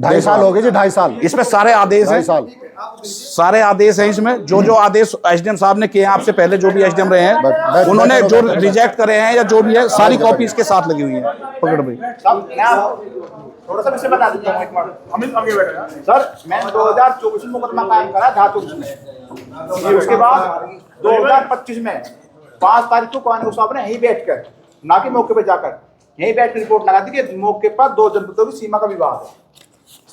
2.5 साल हो गए जी, 2.5 साल। इसमें सारे आदेश हैं, 2.5 साल सारे आदेश हैं इसमें। जो आदेश एसडीएम साहब ने किए हैं आपसे पहले, जो भी एसडीएम रहे हैं उन्होंने जो रिजेक्ट करे हैं या जो भी है, सारी कॉपी इसके साथ लगी हुई है। पकड़ भाई थोड़ा सा मैं बता देता हूँ, एक मिनट आगे बैठेगा सर। मैं 2024 में मुकदमा कायम करा झारखंड में, उसके बाद 2025 में 5 तारीख को कानून साहब ने यहीं बैठकर, ना कि मौके पर जाकर, यहीं बैठ कर रिपोर्ट लगा दी कि मौके पर 2 जनपदों की सीमा का विवाद है।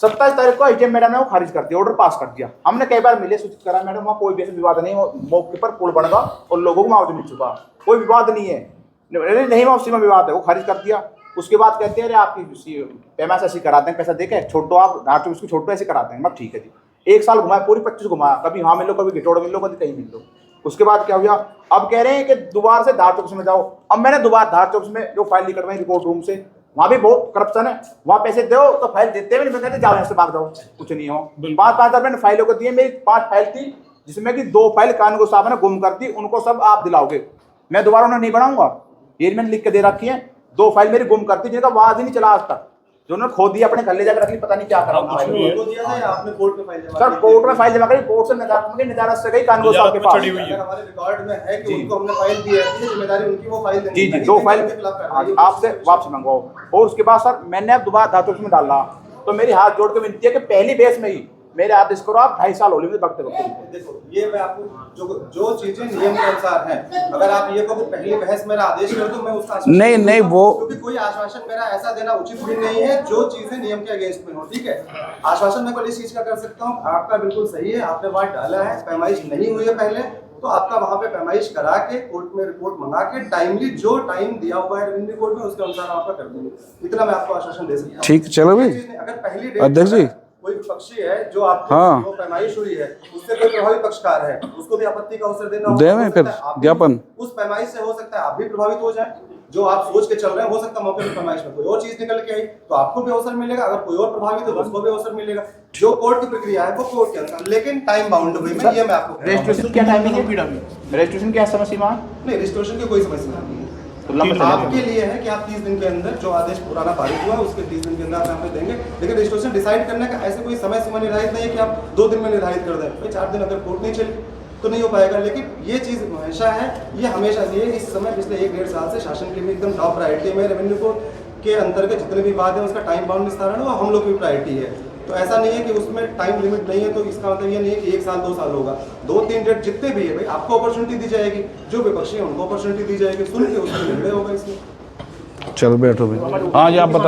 27 तारीख को एसडीएम मैडम ने वो खारिज कर दिया, ऑर्डर पास कर दिया। हमने कई बार मिले, सूचित करा मैडम वहाँ कोई भी ऐसा विवाद नहीं, मौके पर पुल बन गया और लोगों को मुआवजा मिल चुका, कोई विवाद नहीं है, नहीं वहाँ सीमा विवाद है, वो खारिज कर दिया। उसके बाद कहते हैं अरे आपकी पैमाश ऐसी करा दें, पैसा देके छोटो आप झारखंड उसको छोटो ऐसे करा देंगे। ठीक है जी। 1 साल घुमाया, पूरी 25 घुमाया, कभी हाँ मिल लो, कभी घिटोड़ मिल लो, कभी कहीं मिल लो। उसके बाद क्या हुआ, अब कह रहे हैं कि दोबारा से धार चौक में जाओ। अब मैंने दोबारा धार चौक में जो फाइल निकलवाई रिपोर्ट रूम से, वहां भी बहुत करप्शन है, वहां पैसे दो तो फाइल देते हुए नहीं, कहते जाओ यहाँ से भाग जाओ, कुछ नहीं हो। 5-5 हज़ार मैंने फाइलों को दिए, मेरी 5 फाइल थी जिसमें कि 2 फाइल कानून साहब ने गुम कर दी, उनको सब आप दिलाओगे, मैं दोबारा उन्हें नहीं बनाऊंगा, ये मैंने लिख के दे रखी है। 2 फाइल मेरी गुम करती जिनका आवाज ही नहीं चला आज तक, जो उन्होंने खो दिया, अपने घर ले जाकर रख ली, पता नहीं क्या करा। आपने कोर्ट में फाइल जमा सर कोर्ट में फाइल जमा करी, कोर्ट से निजारत से गई कानून साहब के पास। हमारे रिकॉर्ड में है कि उनको हमने फाइल दी है, जिम्मेदारी उनकी, वो फाइल जी 2 फाइल आपसे वापस मंगवाओ। और उसके बाद सर मैंने अब दोबारा धातु में डाला, तो मेरी हाथ जोड़ के विनती है कि पहली बेस में ही मेरे आदेश करो, आप 2.5 साल हो गए वक्त। देखो ये मैं आपको जो चीजें नियम के अनुसार हैं, अगर आप ये कहो पहली बहस मेरा आदेश कर दो, मैं उसका नहीं वो, क्योंकि कोई आश्वासन मेरा ऐसा देना उचित भी नहीं है जो चीजें नियम के अगेंस्ट में हो। ठीक है, आश्वासन मैं कोई इस चीज का कर सकता हूँ, आपका बिल्कुल सही है, आपने बात डाला है, पैमाइश नहीं हुई है पहले, तो आपका वहां पे पैमाइश करा के कोर्ट में रिपोर्ट मंगा के टाइमली जो टाइम दिया हुआ है रेवेन्यू कोर्ट में, उसके अनुसार आपका कर देंगे। इतना मैं आपको आश्वासन दे सकता हूँ। ठीक, चलो भाई। अगर पहली अध्यक्ष जी, कोई पक्षी है जो आपको जो पैमाइश हुई है, उससे कोई प्रभावित पक्षकार है, उसको भी आपत्ति का अवसर देना होगा, ज्ञापन उस पैमाइश से हो सकता है आप भी प्रभावित हो जाए, जो आप सोच के चल रहे हैं, हो सकता है मौके पर पैमाइश में कोई और चीज निकल के आई तो आपको भी अवसर मिलेगा, अगर कोई और प्रभावित हो तो उसको भी अवसर मिलेगा। जो कोर्ट की प्रक्रिया है वो कोर्ट के अनुसार, लेकिन टाइम बाउंड हुई में, ये मैं आपको रजिस्ट्रेशन क्या टाइमिंग है, रजिस्ट्रेशन क्या समय सीमा है? नहीं, रजिस्ट्रेशन की कोई समस्या नहीं है, तो आपके लिए है कि आप 30 दिन के अंदर जो आदेश पुराना पारित हुआ है उसके 30 दिन के अंदर आप हमें देंगे। लेकिन रजिस्ट्रेशन डिसाइड करने का ऐसे कोई समय सीमा निर्धारित नहीं है कि आप 2 दिन में निर्धारित कर दें, भाई 4 दिन अगर कोर्ट नहीं चली तो नहीं हो पाएगा। लेकिन ये चीज हमेशा है, ये हमेशा ये इस समय पिछले 1-1.5 साल से शासन के लिए एकदम टॉप प्रायोरिटी में रेवेन्यू कोर्ट के अंतर्गत जितने भी बात है उसका टाइम बाउंड निस्तारण वो हम लोग की प्रायोरिटी है। तो ऐसा नहीं है कि उसमें टाइम लिमिट नहीं है, तो इसका मतलब ये नहीं है कि 1 साल 2 साल होगा, 2-3 डेट जितने भी है भाई आपको अपॉर्चुनिटी दी जाएगी, जो विपक्षी है उनको अपॉर्चुनिटी दी जाएगी, सुन के उसका निर्णय होगा इसमें। चलो बैठो भाई। हाँ जी आप बताओ।